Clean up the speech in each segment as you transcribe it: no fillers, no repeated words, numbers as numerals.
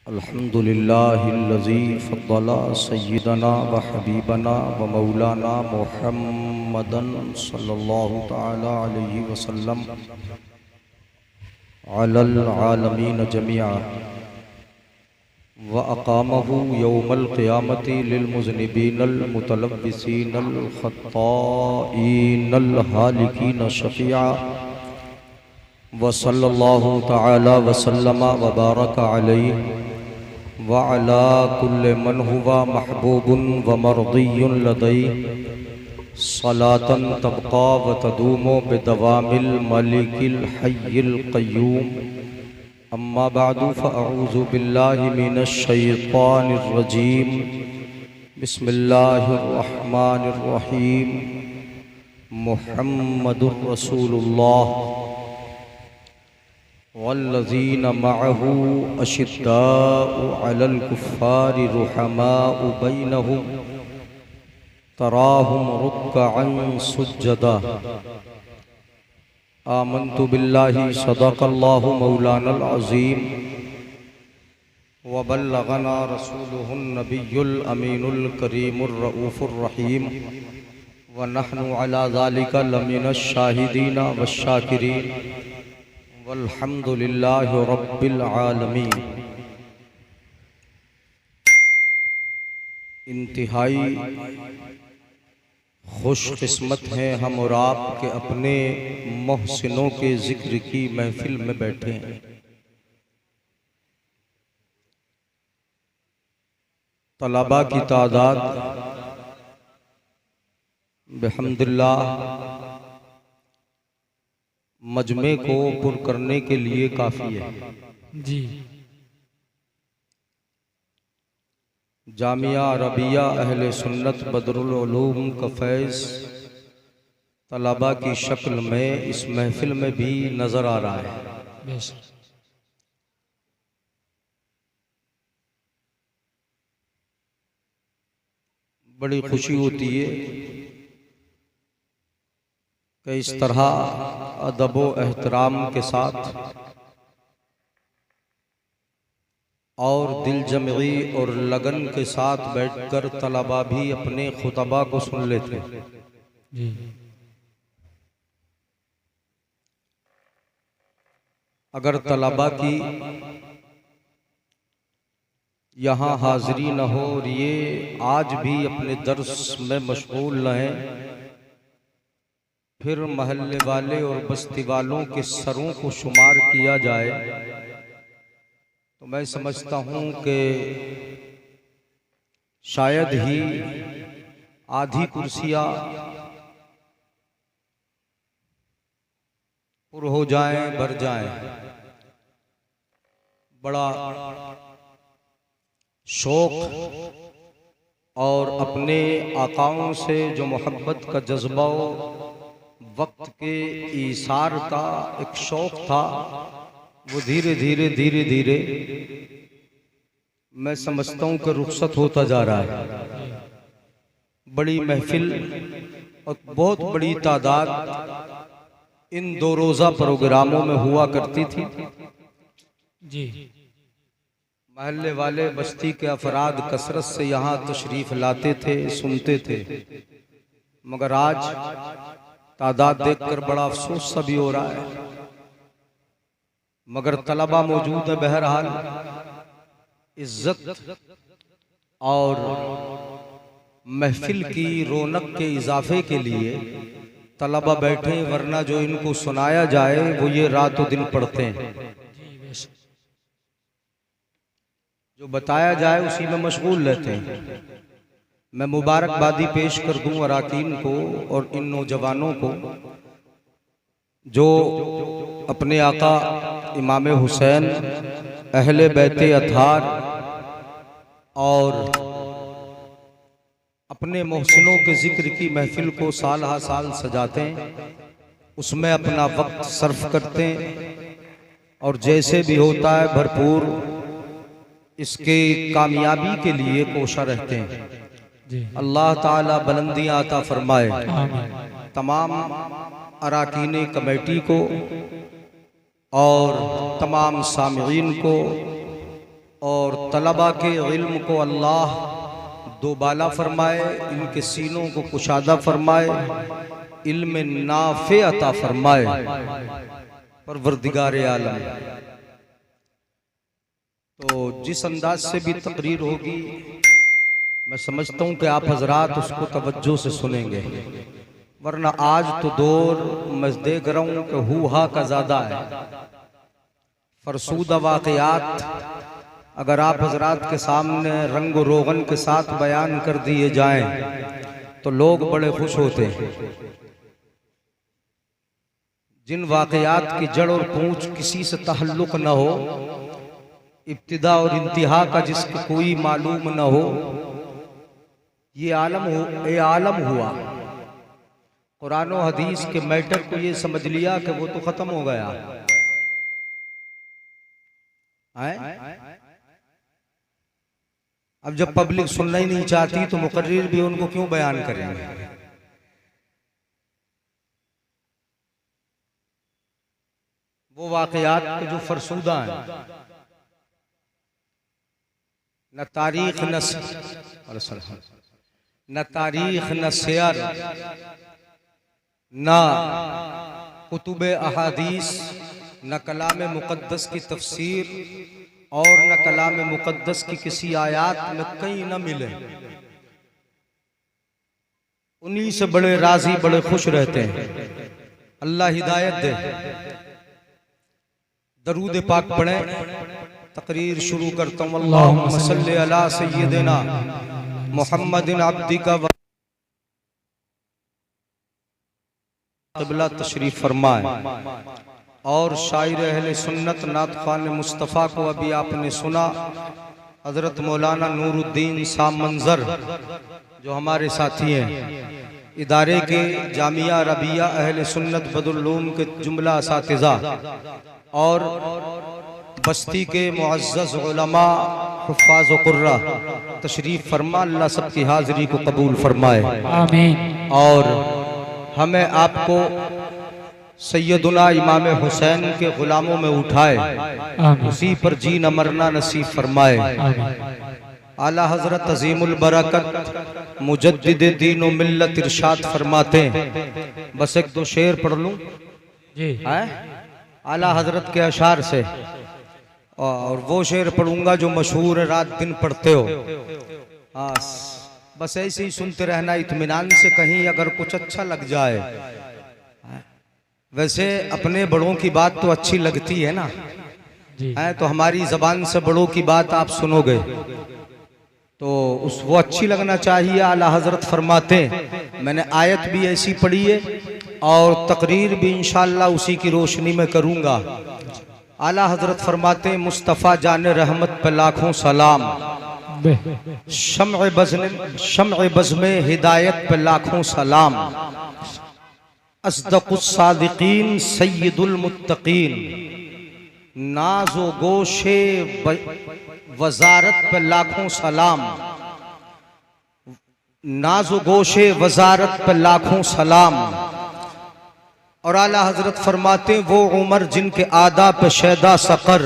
अल्हम्दुलिल्लाहिल्लज़ी फ़द्दला सय्यदना व हबीबना व मौलाना मुहम्मदन सल्लल्लाहु तआला अलैहि वसल्लम अलल आलमीन जमीआ व अक़ामहु यौमल क़ियामति लिल मुज़निबीनल मुतलव्विसीनल ख़त्ताईनल हालिकीन शफ़ीआ व सल्लल्लाहु तआला व सल्लमा व बारक अलैहि व अला कुल्लि मन हुवा महबूबुन व मर्दियुन लदैहि सलातन तबक़ा व तदूमु बिदवामिल मलिकिल हय्यिल क़य्यूम। अम्मा बअदु फ़अऊज़ु बिल्लाहि मिनश शैतानिर रजीम। बिस्मिल्लाहिर रहमानिर रहीम। मुहम्मदुर रसूलुल्लाह वल्लज़ीना मअहु अशिद्दाउ अलल कुफ़्फ़ारि रुहमाउ बैनहुम तराहुम रुक्कअन सुज्जदा। आमन्तु बिल्लाहि सदक़ल्लाहु मौलानल अज़ीम व बल्लगना रसूलुहुन नबियुल अमीनुल करीमुर रऊफ़ुर रहीम व नहनु अला ज़ालिका लमिनश शाहिदीन वश्शाकिरीन वल्हम्दुलिल्लाहि रब्बिल आलमीन। इंतहाई खुशकिस्मत हैं हम और आप के अपने मोहसिनों के ज़िक्र की महफिल में बैठे हैं। तलबा की तादाद बिहम्दिल्लाह मजमे को पुर करने के लिए काफ़ी है जी। जामिया अरबिया अहले सुन्नत बदरुल उलूम का फैज़ तलबा की शक्ल में इस महफिल में भी नज़र आ रहा है। बड़ी खुशी होती है कि इस तरह अदब व एहतराम के साथ और दिल जमई और लगन के साथ बैठकर तलबा भी अपने खुतबा को सुन लेते जी। अगर तलबा की यहाँ हाजिरी न हो और ये आज भी अपने दर्स में मशगूल न हैं, फिर महल्ले वाले और बस्ती वालों के सरों को शुमार किया जाए तो मैं समझता हूँ कि शायद ही आधी कुर्सियाँ पुर हो जाएं, भर जाएं। बड़ा शौक और अपने आकाओं से जो मोहब्बत का जज्बा वक्त के ईसार का एक शौक था, वो धीरे धीरे मैं समझता हूँ कि रुखसत होता जा रहा है। बड़ी महफिल और बहुत बड़ी तादाद इन दो रोज़ा प्रोग्रामों में हुआ करती थी जी। महल्ले वाले बस्ती के अफराद कसरत से यहाँ तशरीफ लाते थे, सुनते थे। मगर आज तादाद देखकर बड़ा अफसोस सा भी हो रहा है। मगर तलबा मौजूद है। बहरहाल इज्जत और महफिल की रौनक के इजाफे के लिए तलबा बैठे, वरना जो इनको सुनाया जाए वो ये रातों दिन पढ़ते हैं। जो बताया जाए उसी में मशगूल रहते हैं। मैं मुबारकबादी पेश कर दूं अराकीन को और इन नौजवानों को जो अपने आका इमाम हुसैन अहले बैते अतहार और अपने मोहसिनों के जिक्र की महफिल को साल हा साल सजाते हैं, उसमें अपना वक्त सर्फ करते हैं और जैसे भी होता है भरपूर इसके कामयाबी के लिए कोशा रहते हैं। अल्लाह ताला बुलंदियां अता फरमाए। तमाम अराकीन कमेटी को और तमाम सामिईन को और तलबा के इल्म को अल्लाह दोबाला फरमाए, इनके सीनों को कुशादा फरमाए, इल्म नाफे अता फरमाए। परवरदिगार आलम, तो जिस अंदाज से भी तकरीर होगी मैं समझता हूँ कि आप हजरात उसको तवज्जो से सुनेंगे, वरना आज तो दौर मैं देख रहा हूँ कि हूहा का ज़्यादा है। फरसूदा वाक़यात अगर आप हजरात के सामने रंग रोगन के साथ बयान कर दिए जाएं तो लोग बड़े खुश होते हैं। जिन वाक़यात की जड़ और पूंछ किसी से ताल्लुक़ न हो, इब्तिदा और इंतहा का जिसको कोई मालूम न हो, ये आलम हुआ। कुरान और हदीस के मैटर को ये समझ लिया कि वो तो खत्म हो गया है? अब जब पब्लिक सुनना ही नहीं चाहती तो मुकर्रिर भी उनको क्यों बयान करेंगे? वो वाक़यात के जो फरसूदा हैं, न तारीख न तारीख न सियर न कुतुब अहादीस न कलाम मुक़द्दस की तफसीर और न कलाम मुक़द्दस की किसी आयात में कहीं न मिले। उन्हीं से बड़े राजी बड़े खुश रहते हैं। अल्लाह हिदायत दे। दरूद पाक पढ़ें, तकरीर शुरू करता हूँ। अल्लाहुम्मा सल्ली अला सय्यिदिना मुहम्मदिन अब्दिका व क़िबला तशरीफ फरमाए। और शायर अहले सुन्नत नात ख़्वान मुस्तफ़ा को अभी आपने सुना, हज़रत मौलाना नूरुद्दीन साहब मंजर जो हमारे साथी हैं, इदारे के जामिया रबिया अहले सुन्नत बदुल्लूम के जुमला असातिज़ा और बस्ती के मुअज़्ज़ज़ उलमा हुफ़्फ़ाज़ व क़ुर्रा तशरीफ़ फरमा। अल्लाह सबकी हाज़िरी को कबूल फरमाए, आमीन। और हमें आपको सैयदुना इमाम हुसैन के गुलामों में उठाए, उसी पर जीना मरना नसीब फरमाए। आला हजरत अजीमुल बरकत मुजद्दिद दीन व मिल्लत इरशाद फरमाते हैं, बस एक दो शेर पढ़ लूं है आला हजरत के अशार से, और वो शेर पढ़ूंगा जो मशहूर है, रात दिन पढ़ते हो। हाँ, बस ऐसे ही सुनते रहना इत्मीनान से, कहीं अगर कुछ अच्छा लग जाए। वैसे अपने बड़ों की बात तो अच्छी लगती है ना, है तो हमारी जबान से बड़ों की बात आप सुनोगे तो वो अच्छी लगना चाहिए। आला हजरत फरमाते, मैंने आयत भी ऐसी पढ़ी है और तकरीर भी इंशाअल्लाह उसी की रोशनी में करूंगा। आला हजरत फरमाते, मुस्तफ़ा जाने रहमत पे लाखों सलाम, शम्अ बज़्म हिदायत पे लाखों सलाम, अस्दक़ुस सादिक़ीन सय्यदुल मुत्तक़ीन, नाज़ो गोशे वज़ारत पे लाखों सलाम, नाज़ो गोशे वज़ारत पे लाखों सलाम। और आला हजरत फरमाते, वो उमर जिनके आदा पे शैदा सक़र,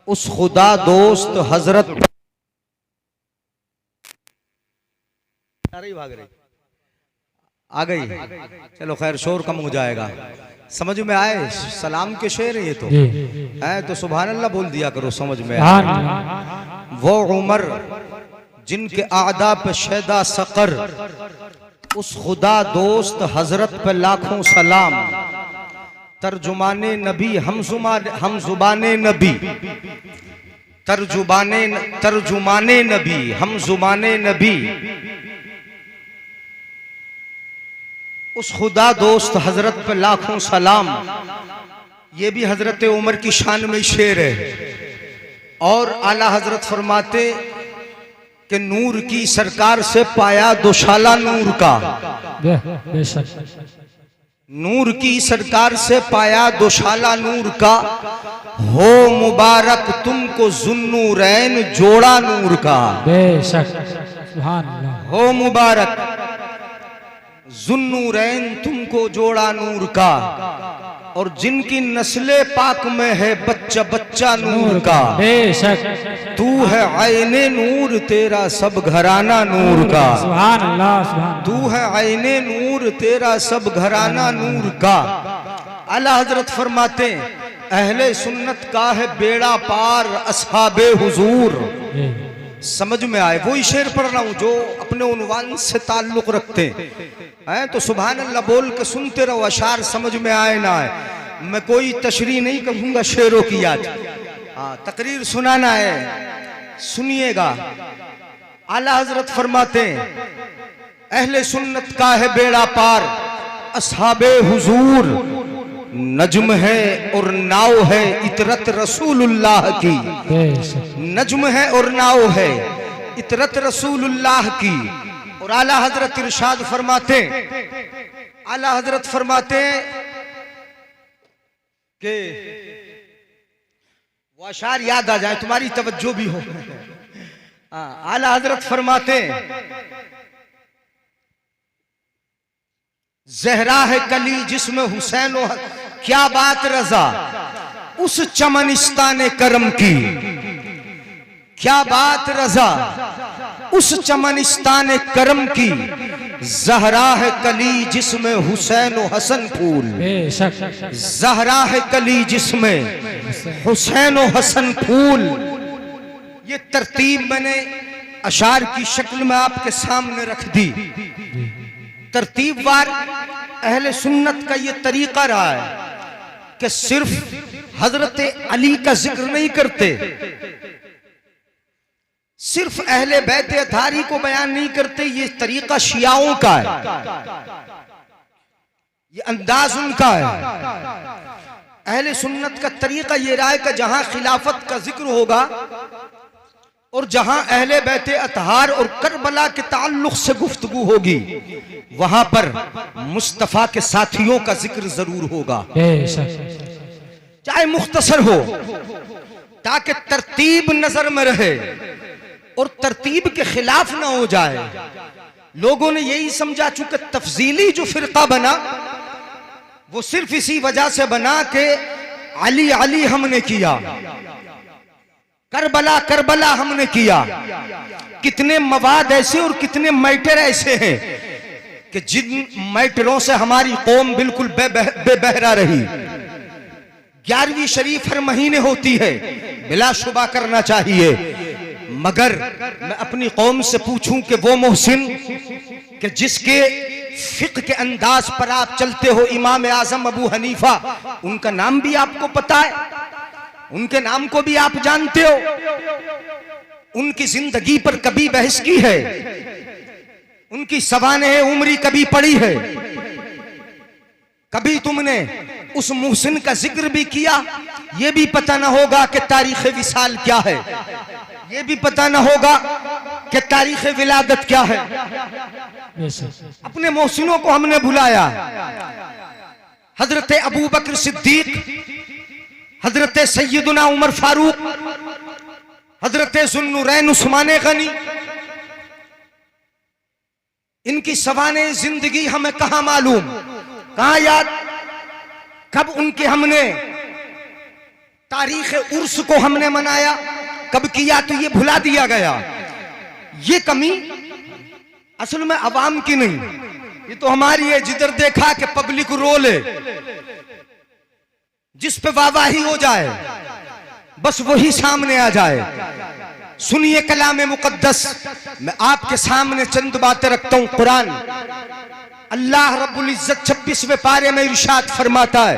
उस खुदा दोस्त हजरत भाग रही आ गई। चलो खैर, शोर कम हो जाएगा। समझ में आए? सलाम के शेर ये तो है, तो सुभान अल्लाह बोल दिया करो, समझ में आए। वो उमर जिनके आदा पे शैदा सक़र, उस खुदा दोस्त हजरत पे लाखों सलाम। तर्जुमाने नबी हम जुबाने नबी, तर्जुमाने नबी हम जुबाने नबी, उस खुदा दोस्त हजरत पे लाखों सलाम। ये भी हजरत उमर की शान में शेर है। और आला हजरत फरमाते कि नूर की सरकार से पाया दोशाला नूर का, नूर की सरकार से पाया दोशाला नूर का, हो मुबारक तुमको जुन्नूरैन जोड़ा नूर का। बेशक सुभान अल्लाह। हो मुबारक जुन्नूरैन तुमको जोड़ा नूर का। और जिनकी नस्ले पाक में है बच्चा बच्चा नूर का, बेशक तू है आईने नूर तेरा सब घराना नूर का, सुभान अल्लाह सुभान तू है आईने नूर तेरा सब घराना नूर का। आला हजरत फरमाते हैं अहले सुन्नत का है बेड़ा पार असहाबे हुजूर। समझ में आए? वही शेर पढ़ रहा हूं जो अपने उन्वान से ताल्लुक रखते हैं। तो सुभान अल्लाह बोल के सुनते रहो, अशार समझ में आए ना आए। मैं कोई तशरीह नहीं कहूंगा शेरों की आज, तकरीर सुनाना है, सुनिएगा। आला हजरत फरमाते हैं अहले सुन्नत का है बेड़ा पार असहाबे हुजूर। नज्म है और नाव है इतरत रसूलुल्लाह की, नज्म है और नाव है इतरत रसूलुल्लाह की। और आला हजरत इरशाद फरमाते, आला हजरत फरमाते कि वो अशार याद आ जाए, तुम्हारी तवज्जो भी हो। आला हजरत फरमाते जहरा है कली जिसमें हुसैन क्या बात रजा उस चमनिस्तान करम की, क्या बात रजा उस चमनिस्तान करम की। जहरा है कली जिसमें हुसैन हसन फूल, जहरा है कली जिसमें हुसैन हसन फूल। ये तरतीब मैंने अशार की शक्ल में आपके सामने रख दी। तरतीब वार अहले सुन्नत का ये तरीका रहा है कि सिर्फ हजरत अली का जिक्र नहीं करते, सिर्फ अहले बैत अतारी को बयान नहीं करते। ये तरीका शियाओं का है, ये अंदाज उनका है। अहले सुन्नत का तरीका ये रहा है कि जहां खिलाफत का जिक्र होगा और जहां अहले बैत अतहार और करबला के ताल्लुक से गुफ्तगू होगी, वहां पर मुस्तफा के साथियों का जिक्र जरूर होगा, चाहे मुख्तसर हो, ताकि तरतीब नजर में रहे और तरतीब के खिलाफ ना हो जाए। लोगों ने यही समझा चूंकि तफजीली जो फिरका बना वो सिर्फ इसी वजह से बना कि अली अली हमने किया, करबला करबला हमने किया। कितने मवाद ऐसे और कितने मैटर ऐसे हैं कि जिन मैटरों से हमारी कौम बिल्कुल बेबहरा रही। 11वीं शरीफ हर महीने होती है, बिलाशुबा करना चाहिए, मगर मैं अपनी कौम से पूछूं कि वो मोहसिन कि जिसके फिक्र के अंदाज पर आप चलते हो, इमाम आजम अबू हनीफा, उनका नाम भी आपको पता है, उनके नाम को भी आप जानते हो, उनकी जिंदगी पर कभी बहस की है, उनकी सवाने उम्री कभी पड़ी है, कभी तुमने उस मुहसिन का जिक्र भी किया? यह भी पता ना होगा कि तारीख विसाल क्या है, यह भी पता ना होगा कि तारीख विलादत क्या है। अपने मोहसिनों को हमने बुलाया, हजरत अबू बकर सिद्दीक, हजरत सैयदुना उमर फारूक, हजरत जुन्नुरैन उस्मान गनी, इनकी सवाने जिंदगी हमें कहां मालूम, कहां याद, कब उनके हमने तारीख उर्स को हमने मनाया, कब किया, तो ये भुला दिया गया। ये कमी असल में अवाम की नहीं, ये तो हमारी है। जिधर देखा कि पब्लिक रोल है, जिस पे वाहवाही हो जाए बस वही सामने आ जाए। सुनिए कलाम मुकद्दस, मैं आपके सामने चंद बातें रखता हूं। कुरान, अल्लाह रब्बुल इज्जत 26वें पारे में इरशाद फरमाता है।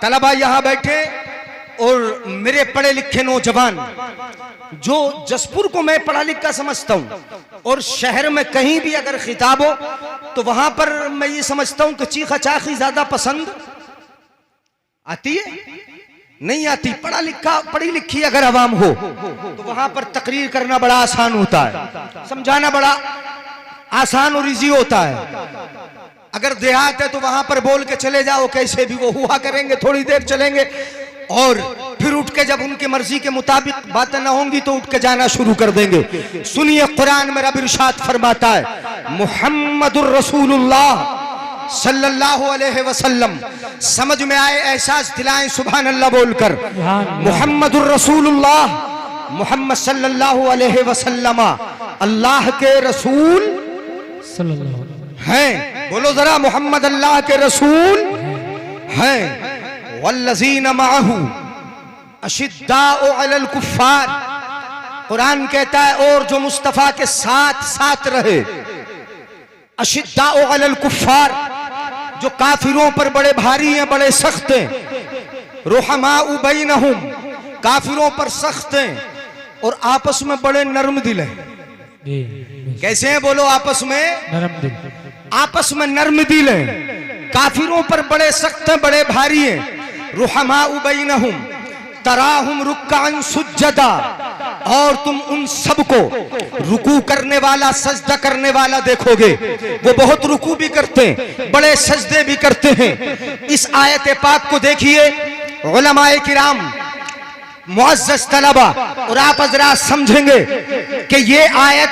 तलबा यहां बैठे और मेरे पढ़े लिखे नौजवान, जो जसपुर को मैं पढ़ा लिखा समझता हूं और शहर में कहीं भी अगर खिताब हो तो वहां पर मैं ये समझता हूं कि चीखा चाखी ज्यादा पसंद आती है, नहीं आती। पढ़ी लिखी अगर आवाम हो तो वहां पर तकरीर करना बड़ा आसान होता है, समझाना बड़ा आसान और इजी होता है। अगर देहात है तो वहां पर बोल के चले जाओ, कैसे भी वो हुआ करेंगे, थोड़ी देर चलेंगे और फिर उठ के जब उनकी मर्जी के मुताबिक बातें ना होंगी तो उठ के जाना शुरू कर देंगे। सुनिए कुरान में रब इरशाद फरमाता है, मुहम्मदुर रसूलुल्लाह सल्लल्लाहु अलैहि वसल्लम। समझ में आए, एहसास दिलाएं सुभान अल्लाह बोलकर। मुहम्मदुर रसूलुल्लाह, मोहम्मद सल्लल्लाहु अलैहि वसल्लम अल्लाह के रसूल हैं। बोलो जरा, मोहम्मद अल्लाह के रसूल हैं। वल्लज़ीना मअहू अशिद्दाउ अलल कुफ्फार, कुरान कहता है और जो मुस्तफा के साथ साथ रहे। अशिद्दाउ अलल कुफ्फार, जो काफिरों पर बड़े भारी हैं, बड़े सख्त हैं। रुहमाउ बैनहुम, काफिरों पर सख्त हैं और आपस में बड़े नर्म दिल हैं। कैसे हैं बोलो? आपस में नरम दिल, आपस में नर्म दिल हैं। काफिरों पर बड़े सख्त हैं, बड़े भारी हैं। रुहमाउ बैनहुम तराहुम रुक्कान सुज्जदा, और तुम उन सबको रुकू करने वाला, सजदा करने वाला देखोगे। वो बहुत रुकू भी करते हैं, बड़े सजदे भी करते हैं। इस आयत पाक को देखिए उलमाए किराम, मुअज़्ज़ज़ तलबा और आप हज़रात समझेंगे कि ये आयत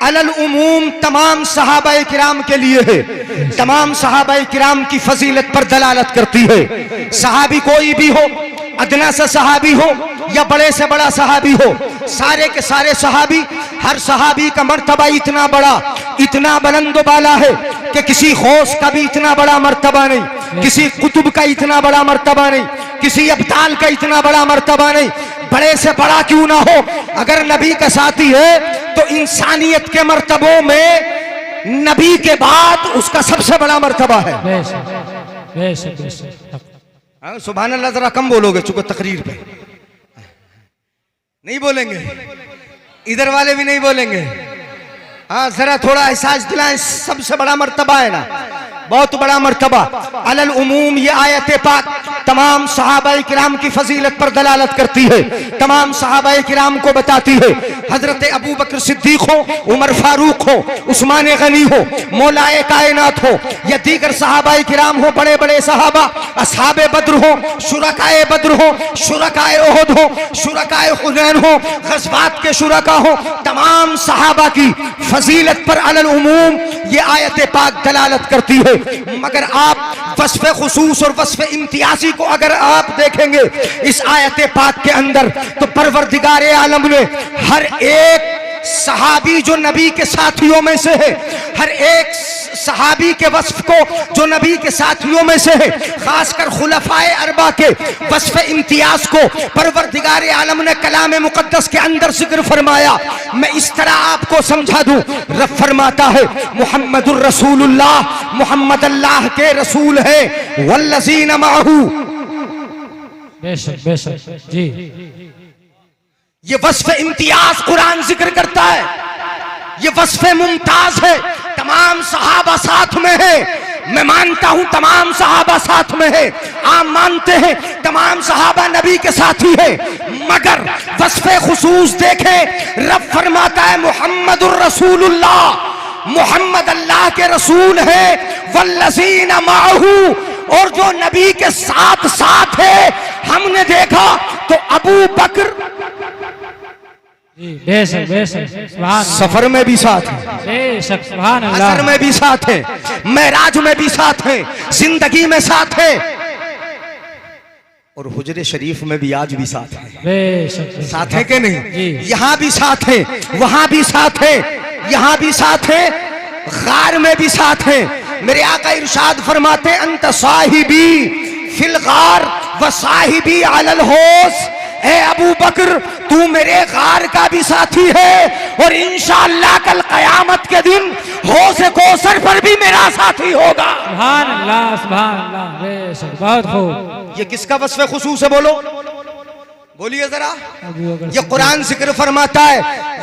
अलल उमूम तमाम सहाबाए किराम के लिए है। तमाम सहाबाए किराम की फजीलत पर दलालत करती है। सहाबी कोई भी हो, अदना सा सहाबी हो या बड़े से बड़ा सहाबी हो, सारे के सारे सहाबी, हर सहाबी का मर्तबा इतना बड़ा, इतना बुलंद बाला है कि किसी गौस का भी इतना बड़ा मर्तबा नहीं, किसी कुतुब का इतना बड़ा मर्तबा नहीं, किसी अब्दाल का इतना बड़ा मर्तबा नहीं। बड़े से बड़ा क्यों ना हो, अगर नबी का साथी है तो इंसानियत के मर्तबों में नबी के बाद उसका सबसे बड़ा मर्तबा है। सुभान अल्लाह, जरा कम बोलोगे चूंकि तकरीर पे नहीं बोलेंगे, इधर वाले भी नहीं बोलेंगे। हाँ, जरा थोड़ा एहसास दिलाएं, सबसे बड़ा मर्तबा है ना, बहुत बड़ा मर्तबा। अलल उमूम ये आयत पाक तमाम सहाबाए किराम की फजीलत पर दलालत करती है, तमाम सहाबाए किराम को बताती है। हजरत अबू बकर सिद्दीक हो, उमर फारूक हो, उस्मान गनी हो, मौलाए कायनात हो या दीगर सहाबाए किराम हो, बड़े बड़े सहाबा, असहाबे बद्र हो, शुरकाए बद्र हो, शुरकाए उहद हो, शुरकाए हुनैन हो, गज़वात के शुरका हो, तमाम सहाबा की फजीलत पर अलल उमूम ये आयत पाक दलालत करती है। मगर आप वस्फ़े खुसूस और वस्फ़े इम्तियाजी को अगर आप देखेंगे इस आयत पाक के अंदर, तो परवरदिगार आलम ने हर एक सहाबी जो नबी के साथियों में से है, हर एक सहाबी के वस्फ को जो नबी के साथियों में से है, खासकर खुलफाए अरबा के वस्फ इम्तियाज को परवरदिगार आलम ने कलाम मुकद्दस के अंदर जिक्र फरमाया। मैं इस तरह आपको समझा दूं, रब फरमाता है मुहम्मदुर रसूलुल्लाह, मुहम्मद अल्लाह के रसूल है। वल्लज़ीना मअहू, बेशक बेशक जी, ये वस्फ इम्तियाज कुरान जिक्र करता है, ये वस्फ मुमताज है। तमाम सहाबा साथ में है, मैं मानता हूं तमाम सहाबा साथ में है, आप मानते हैं तमाम सहाबा नबी के साथी है, मगर वस्फ़े खुसूस देखें, रब फरमाता है मुहम्मदुर रसूलुल्लाह, मुहम्मद अल्लाह के रसूल है। वल्लज़ीना मअहू, और जो नबी के साथ साथ है, हमने देखा तो अबू बकर बेशक बेशक, सफर में भी साथ है, बेशक सुभान अल्लाह, असर में भी साथ है, मेराज में भी साथ है, जिंदगी में साथ है, और हुजरे शरीफ में भी आज भी साथ है। बेशक साथ है कि नहीं? यहाँ भी साथ है, वहां भी साथ है, यहाँ भी साथ है, गार में भी साथ है। मेरे आका इरशाद फरमाते अंत साहिबी फिल गार व साहिबी अलल होस, ए अबू बकर तू मेरे गार का भी साथी है और इंशाअल्लाह कल कयामत के दिन होश कौसर पर भी मेरा साथी होगा। सुभान अल्लाह सुभान अल्लाह, बेशक बहुत खूब। ये किसका वस्फ़े खुसूस है बोलो, बोलिए जरा। ये कुरान जिक्र फरमाता है,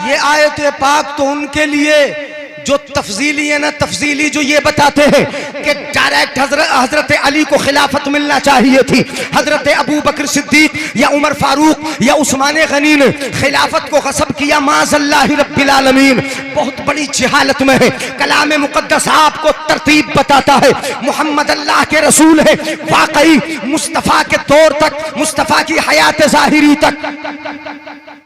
ये आयत पाक तो उनके लिए जो तफजीली है ना, तफजीली जो ये बताते हैं कि डायरेक्ट हजरत अली को खिलाफत मिलना चाहिए थी, हजरत अबू बकर सिद्दीक या उमर फारूक या उस्मान गनी ने खिलाफत को गसब किया, माज़ल्लाहि रब्बिल आलमीन, बहुत बड़ी जहालत में है। कलाम मुकद्दस आपको तरतीब बताता है, मुहम्मद अल्लाह के रसूल है, वाकई मुस्तफ़ा के दौर तक, मुस्तफ़ा की हयात ज़ाहिरी तक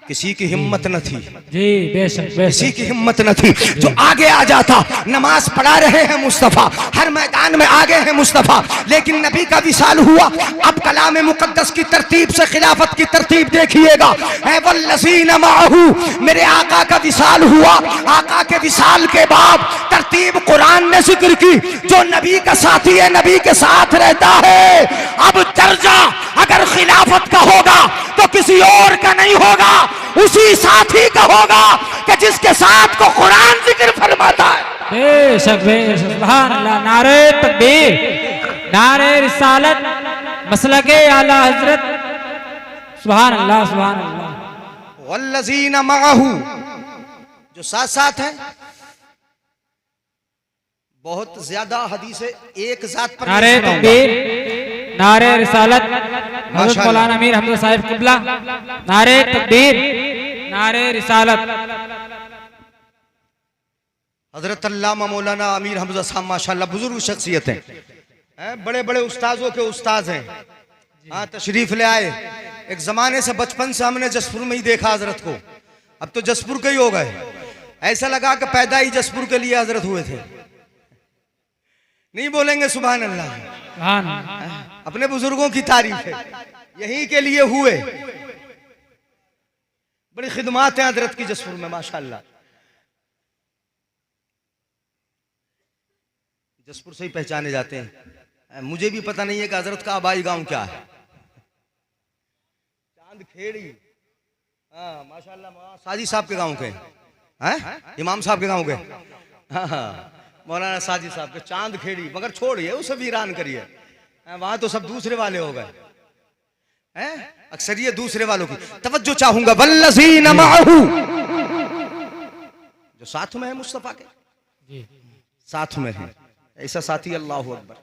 किसी की हिम्मत न थी, जी बेशक किसी बेशक की हिम्मत न थी जो आगे आ जाता। नमाज पढ़ा रहे हैं मुस्तफ़ा, हर मैदान में आगे हैं मुस्तफ़ा, लेकिन नबी का विसाल हुआ। अब कलाम मुकद्दस की तरतीब से खिलाफत की तरतीब देखिएगा। है वल्लज़ीना माअहू, मेरे आका का विसाल हुआ। आका के विसाल के बाद तरतीब कुरान ने जिक्र की, जो नबी का साथी है, नबी के साथ रहता है। अब दर्जा अगर खिलाफत का होगा तो किसी और का नहीं होगा, उसी साथी का होगा कि जिसके साथ को कुरान जिक्र फरमाता है। बेशक बेशक सुभान अल्लाह। नारे तकबीर, नारे रिसालत, मसलके आला हजरत। सुभान अल्लाह सुभान अल्लाह। वल्लज़ीना माअहू, जो साथ साथ है। बहुत ज्यादा हदीसें एक जात पर नारे नहीं सुनाऊंगा। तकबीर, नारे रिसालत, हजरत माशाअल्लाह। मौलाना अमीर हमजा साहिब किबला। नारे तकबीर, नारे रिसालत। हजरत अल्लामा मौलाना अमीर हमजा साहब माशाअल्लाह बुजुर्ग शख्सियत हैं, बड़े बड़े उस्ताजों के उस्ताज हैं। हाँ, तशरीफ ले आए। एक जमाने से बचपन से हमने जसपुर में ही देखा हजरत को, अब तो जसपुर के ही हो गए। ऐसा लगा कि पैदा ही जसपुर के लिए हजरत हुए थे। नहीं बोलेंगे सुभान अल्लाह? सुभान अल्लाह। अपने बुजुर्गों की तारीफ है, यही के लिए हुए। बड़ी खिदमात हैं हजरत की जसपुर में माशाअल्लाह। जसपुर से ही पहचाने जाते हैं। मुझे भी पता नहीं है कि हजरत का आबाई गांव क्या है। चांद खेड़ी, हाँ माशाअल्लाह, साजी साहब के गांव के हैं, इमाम साहब के गांव के। हाँ हाँ, मौलाना साजी साहब के चांद खेड़ी, मगर छोड़िए उसे वीरान करिए, वहां तो सब दूसरे वाले हो गए हैं, अक्सरियत दूसरे वालों की। तवज्जो चाहूंगा, वल्लज़ीना माअहू, जो साथ में है मुस्तफा के, साथ में है। ऐसा साथी, अल्लाह अकबर,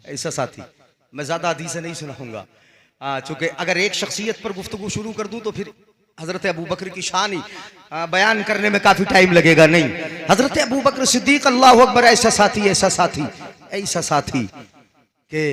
ऐसा साथी मैं ज्यादा हदीसें नहीं सुनाऊंगा, चूंकि अगर एक शख्सियत पर गुफ्तगू शुरू कर दूं तो फिर हजरत अबू बकर की शान ही बयान करने में काफी टाइम लगेगा। नहीं, हजरत अबू बकर सिद्दीक, अल्लाह अकबर, ऐसा साथी, ऐसा साथी, ऐसा साथी के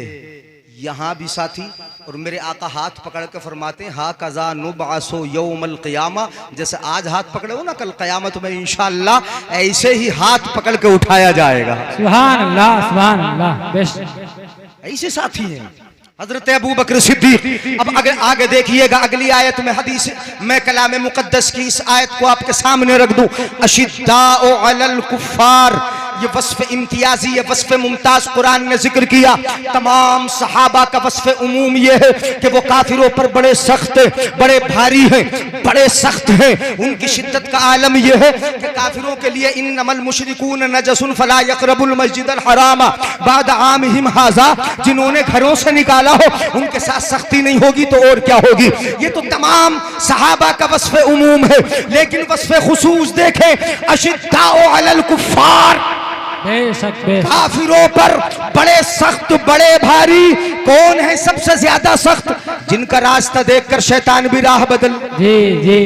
यहाँ भी साथी। और मेरे आका हाथ पकड़ के फरमाते हैं, हा कज़ा नुबअसु यौमल क़ियामा, जैसे आज हाथ पकड़े हो ना, कल क़यामत में इंशाअल्लाह ऐसे ही हाथ पकड़ के उठाया जाएगा। सुभान अल्लाह सुभान अल्लाह। बेशक ऐसे साथी हैं हजरत अबू बकर सिद्दीक। अब अगर आगे देखिएगा अगली आयत में हदीस, मैं कलाम मुकद्दस की इस आयत को आपके सामने रख दूं। अशिद्दाउ अलल कुफ्फार, ये वस्फ इम्तियाजी, ये वस्फ मुमताज कुरान ने जिक्र किया। तमाम सहाबा का वस्फ उमूम ये है कि वो काफिरों पर बड़े सख्त, बड़े भारी हैं, बड़े सख्त हैं। उनकी शिद्दत का आलम ये है कि काफिरों के लिए इन्नमल मुशरिकून नजसुन फला यक़रबुल मस्जिदल हराम बाद आमिहिम हाज़ा, जिन्होंने घरों से निकाला हो उनके साथ सख्ती नहीं होगी तो और क्या होगी। ये तो तमाम सहाबा का वस्फ उमूम है, लेकिन वस्फ खुसूस देखें, अशिद्दाउ अलल कुफ्फार, बेशक बेशक। काफिरों पर बड़े सख्त, बड़े भारी। कौन है सबसे ज्यादा सख्त? जिनका रास्ता देखकर शैतान भी राह बदल। जी जी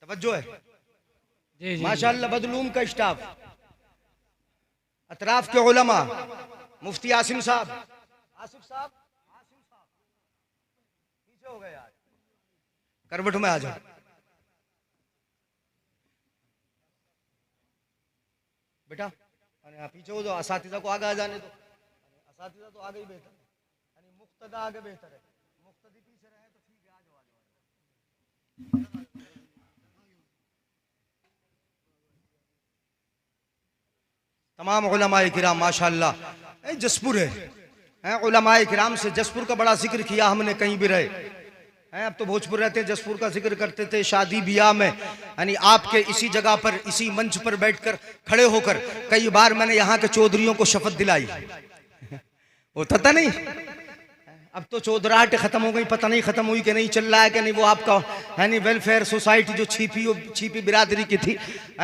तवज्जो है जी जी। माशाअल्लाह। बदलूम का स्टाफ, अतराफ के उलमा, मुफ्ती आसिम साहब, आसिफ साहब पीछे हो गए यार, करवट में आ जाओ बेटा, पीछे हो जाओ। असातिज़ा को आगे आ जाने दो, असातिज़ा तो आगे ही बेहतर है, यानी मुक्तदा आगे बेहतर है, मुक्तदी पीछे रहे तो ठीक है। आ जाओ आ जाओ। तमाम उलमाए किराम माशाअल्लाह, जसपुर है, उलमाए किराम से जसपुर का बड़ा जिक्र किया हमने, कहीं भी रहे हैं। अब तो भोजपुर रहते हैं, जसपुर का जिक्र करते थे शादी ब्याह में, यानी आपके इसी जगह पर, इसी मंच पर बैठकर खड़े होकर कई बार मैंने यहाँ के चौधरियों को शपथ दिलाई। होता था नहीं? अब तो चौधराहट खत्म हो गई, पता नहीं खत्म हुई कि नहीं, चल रहा है कि नहीं। वो आपका यानी वेलफेयर सोसाइटी जो छिपी बिरादरी की थी,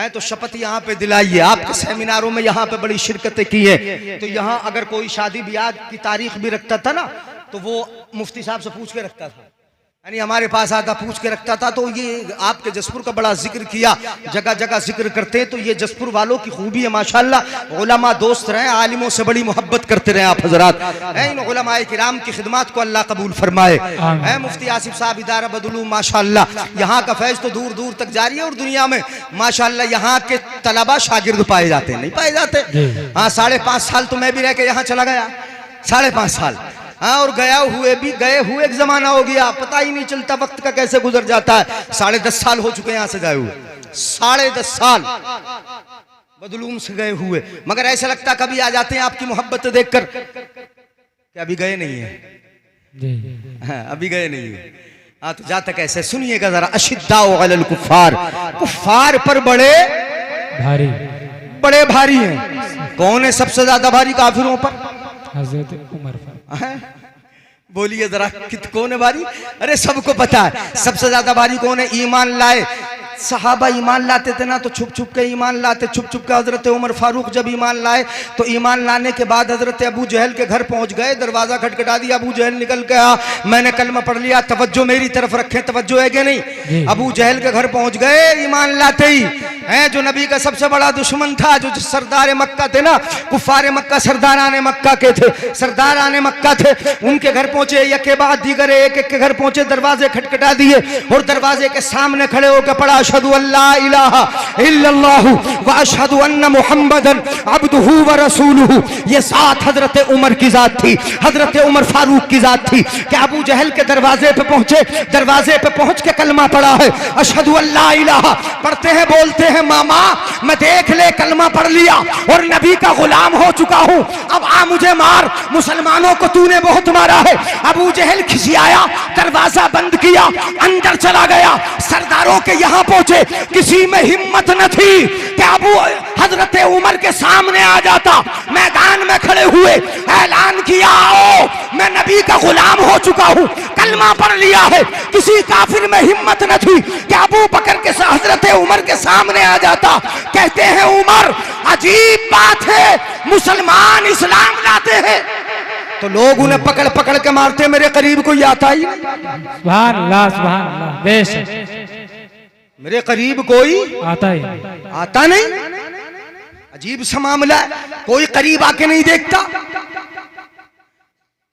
तो शपथ यहाँ पे दिलाई है। आपके सेमिनारों में यहाँ पे बड़ी शिरकतें की है, तो यहाँ अगर कोई शादी ब्याह की तारीख भी रखता था ना, तो वो मुफ्ती साहब से पूछ के रखता था। यानी हमारे पास आता पूछ के रखता था। तो ये आपके जसपुर का बड़ा जिक्र किया, जगह जगह जिक्र करते हैं। तो ये जसपुर वालों की खूबी है माशाल्लाह, उलमा दोस्त रहे, आलिमों से बड़ी मोहब्बत करते रहे आप हजरात। इन उलमाए किराम की खिदमत को अल्लाह कबूल फरमाए। मुफ्ती आसिफ साहब इदारा बदलू माशाल्लाह, यहाँ का फैज तो दूर दूर तक जारी है। और दुनिया में माशाल्लाह यहाँ के तलबा शागिर्द पाए जाते नहीं पाए जाते। हाँ 5.5 साल तो मैं भी रह के यहाँ चला गया, 5.5 साल। हाँ और गए हुए एक जमाना हो गया, पता ही नहीं चलता वक्त का कैसे गुजर जाता है। 10.5 साल हो चुके यहाँ से गए हुए, 10.5 साल बदलूम से गए हुए। मगर ऐसा लगता कभी आ जाते हैं आपकी मोहब्बत देखकर कि अभी गए नहीं है। हाँ, अभी गए नहीं है। हाँ तो जा तक ऐसे सुनिएगा जरा। अशिद्दाउ अलल कुफ्फार, कुफ्फार पर बड़े भारी हैं। कौन है सबसे ज्यादा भारी काफिरों पर? हजरत उमर। बोलिए जरा कौन है भारी? अरे सबको पता है सबसे ज्यादा भारी कौन है। ईमान लाए सहाबा ईमान लाते थे ना तो छुप छुप के ईमान लाते, छुप छुप के। हजरत उमर फारूक जब ईमान लाए तो ईमान लाने के बाद हजरत अबू जहल के घर पहुंच गए, दरवाजा खटखटा दिया। अबू जहल निकल के आ, मैंने कलमा पढ़ लिया, तवज्जो मेरी तरफ रखें, तवज्जो है कि नहीं। अबू जहल के घर पहुंच गए ईमान लाते ही हैं। जो नबी का सबसे बड़ा दुश्मन था, जो सरदार मक्का थे ना, कुफार मक्का सरदाराने मक्का के थे, सरदाराने मक्का थे, उनके घर पहुंचे। एक के बाद दीगर एक एक के घर पहुंचे, दरवाजे खटखटा दिए और दरवाजे के सामने खड़े होकर पढ़ा अशहदु अल्ला इलाहा इल्लल्लाहु व अशहदु अन्न मुहम्मदन अब्दुहु व रसूलुहु। ये साथ हजरत उमर की जात थी, हजरत उमर फारूक की जात थी कि अबू जहल के दरवाजे पे पहुंचे, दरवाजे पे पहुंच के कलमा पढ़ा है अशहदु अल्ला इलाहा। पढ़ते हैं बोलते हैं मामा मैं देख ले कलमा पढ़ लिया और नबी का गुलाम हो चुका हूं, अब आ मुझे मार, मुसलमानों को तूने बहुत मारा है। अबू जहल खिसियाया, दरवाजा बंद किया, अंदर चला गया। सरदारों के यहां पहुंचे, किसी में हिम्मत न थी कि अबू हजरत उमर के सामने आ जाता। मैदान में खड़े हुए ऐलान किया आओ मैं नबी का गुलाम हो चुका हूं, कलमा पढ़ लिया है। किसी काफिर में हिम्मत न थी कि अबू बकर के हजरत उमर के सामने आ जाता। कहते हैं उमर अजीब बात है, मुसलमान इस्लाम लाते हैं तो लोग उन्हें पकड़ पकड़ के मारते, मेरे करीब कोई आता ही नहीं। सुभान अल्लाह, सुभान अल्लाह। बेशक मेरे करीब कोई आता नहीं। अजीब सा मामला है, कोई करीब आके नहीं देखता।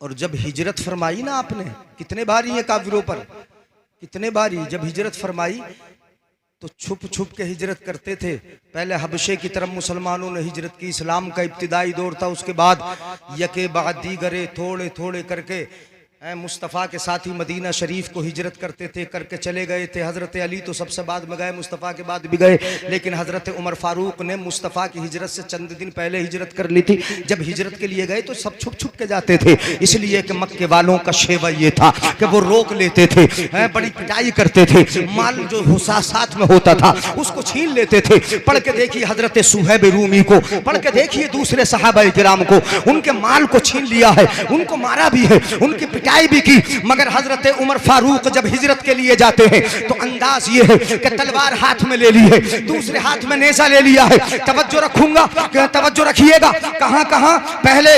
और जब हिजरत फरमाई ना आपने, कितने भारी है काफिरों पर, कितने भारी। जब हिजरत फरमाई तो छुप छुप के हिजरत करते थे। पहले हबशे की तरफ मुसलमानों ने हिजरत की, इस्लाम का इब्तिदाई दौर था। उसके बाद यके बाद दीगरे थोड़े थोड़े करके मुस्तफ़ा के साथ ही मदीना शरीफ को हिजरत करते थे, करके चले गए थे। हज़रत अली तो सबसे बाद में गए, मुस्तफ़ा के बाद भी गए, लेकिन हज़रत उमर फारूक ने मुस्तफ़ा की हिजरत से चंद दिन पहले हिजरत कर ली थी। जब हिजरत के लिए गए तो सब छुप छुप के जाते थे, इसलिए कि मक्के वालों का शेवा ये था कि वो रोक लेते थे, बड़ी पिटाई करते थे, माल जो हुसा साथ में होता था उसको छीन लेते थे। पढ़ के देखिए हज़रत सुहैब रूमी को, पढ़ के देखिए दूसरे सहाबा किराम को, उनके माल को छीन लिया है, उनको मारा भी है, उनकी पिटाई भी की। मगर हजरत उमर फारूक जब हिजरत के लिए जाते हैं तो अंदाज ये है कि तलवार हाथ में ले ली है, दूसरे हाथ में नेजा ले लिया है। तवज्जो रखूंगा, तवज्जो रखिएगा, कहां कहां पहले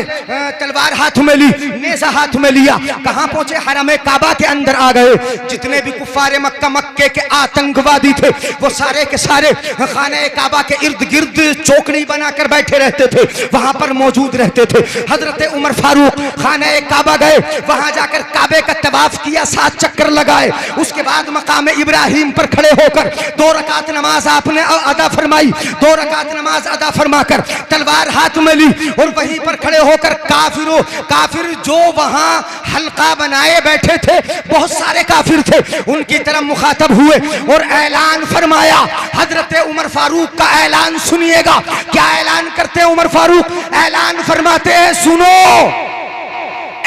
तलवार हाथ में ली, नेजा हाथ में लिया, कहां पहुंचे हरम काबा के अंदर आ गए। जितने भी कुफारे मक्का, मक्के के आतंकवादी थे वो सारे के सारे खाने काबा के इर्द गिर्द चौकड़ी बनाकर बैठे रहते थे, वहां पर मौजूद रहते थे। हजरत उमर फारूक खाने काबा गए, वहां जाकर काबे का तवाफ किया, 7 चक्कर लगाए। उसके बाद मकाम इब्राहिम पर खड़े होकर 2 रकात नमाज आपने अदा फरमाई। 2 रकात नमाज अदा फरमाकर तलवार हाथ में ली और वहीं पर खड़े होकर काफिर जो वहां हल्का बनाए बैठे थे, बहुत सारे काफिर थे, उनकी तरफ मुखातब हुए और ऐलान फरमाया। हजरत उमर फारूक का ऐलान सुनिएगा, क्या ऐलान करते हैं उमर फारूक? ऐलान फरमाते हैं सुनो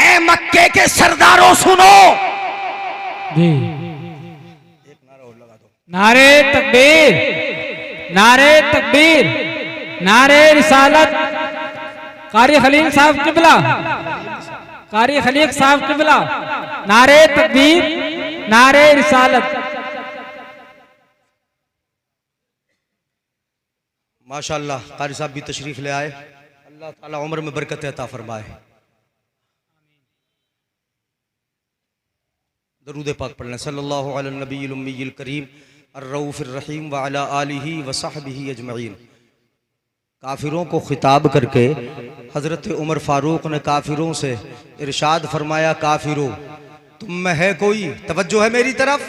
ए मक्के के सरदारों सुनो। जी एक नारा और लगा दो। नारे तकबीर, नारे तकबीर, नारे रिसालत। कारी खलील साहब किबला, कारी खलील साहब किबला, नारे तकबीर, नारे रिसालत। माशाअल्लाह कारी साहब भी तशरीफ ले आए, अल्लाह ताला उम्र में बरकत अता फरमाए। दरूद पाक पढ़ लें। सल्लल्लाहु अला नबील उम्मील करीम अर्रऊफिर रहीम व अला आलिही व सहबिही अजमईन। काफिरों को खिताब करके हज़रत उमर फारूक ने काफिरों से इरशाद फरमाया, काफिरों तुम में है कोई तवज्जो है मेरी तरफ?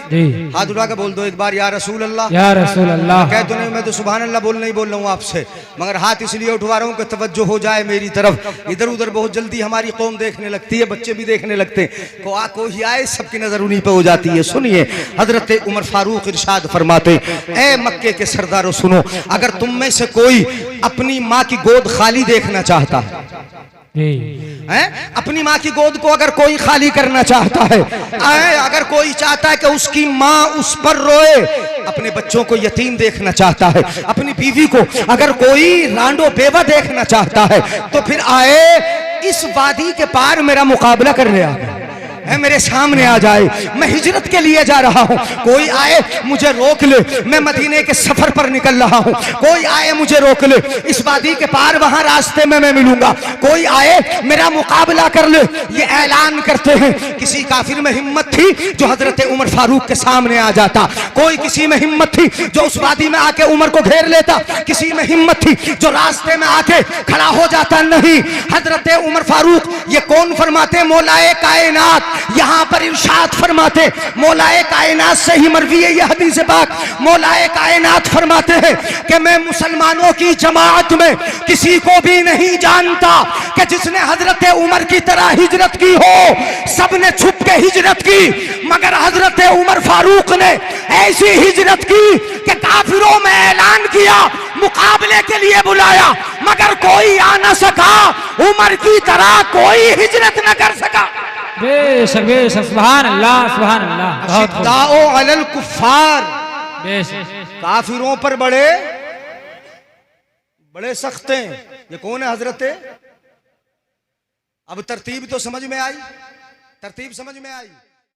हाथ उठा के बोल दो एक बार, या रसूल अल्लाह। या रसूल अल्लाह। कह तो नहीं, मैं तो सुभान अल्लाह बोल नहीं बोल रहा हूँ आपसे, मगर हाथ इसलिए उठवा रहा हूँ कि तवज्जो हो जाए मेरी तरफ। इधर उधर बहुत जल्दी हमारी कौम देखने लगती है, बच्चे भी देखने लगते हैं, कोई आए सबकी नजर उन्हीं पे हो जाती है। सुनिए, हजरत उमर फारूक इरशाद फरमाते, ए मक्के के सरदारों सुनो, अगर तुम में से कोई अपनी माँ की गोद खाली देखना चाहता है, अपनी माँ की गोद को अगर कोई खाली करना चाहता है, अगर कोई चाहता है कि उसकी माँ उस पर रोए, अपने बच्चों को यतीम देखना चाहता है, अपनी बीवी को अगर कोई रांडो बेवा देखना चाहता है, तो फिर आए इस वादी के पार मेरा मुकाबला करने आ गया है, मेरे सामने आ जाए। मैं हिजरत के लिए जा रहा हूँ, कोई आए मुझे रोक ले, मैं मदीने के सफर पर निकल रहा हूँ, कोई आए मुझे रोक ले, इस वादी के पार वहां रास्ते में मैं मिलूंगा, कोई आए मेरा मुकाबला कर ले। ये ऐलान करते हैं। किसी काफिर में हिम्मत थी जो हजरत उमर फारूक के सामने आ जाता, कोई किसी में हिम्मत थी जो उस वादी में आके उमर को घेर लेता, किसी में हिम्मत थी जो रास्ते में आके खड़ा हो जाता। नहीं, हजरत उमर फारूक ये कौन फरमाते? मौलाए कायनात यहां पर इरशाद फरमाते, मौलाए कायनात से ही मरवी है यह हदीस पाक। मौलाए कायनात फरमाते हैं कि मैं मुसलमानों की जमात में किसी को भी नहीं जानता कि जिसने हजरत उमर की तरह हिजरत की हो। सबने छुप के हिजरत की, मगर हजरत उमर फारूक ने ऐसी हिजरत की कि काफिरों में ऐलान किया, मुकाबले के लिए बुलाया, मगर कोई आ न सका, उमर की तरह कोई हिजरत न कर सका। बेशक बेशक, सुभान अल्लाह सुभान अल्लाह। अशिद्दाओ अलल कुफ्फार, काफिरों पर बड़े बड़े सख्त हैं। ये कौन है हजरत? अब तरतीब तो समझ में आई, तरतीब समझ में आई।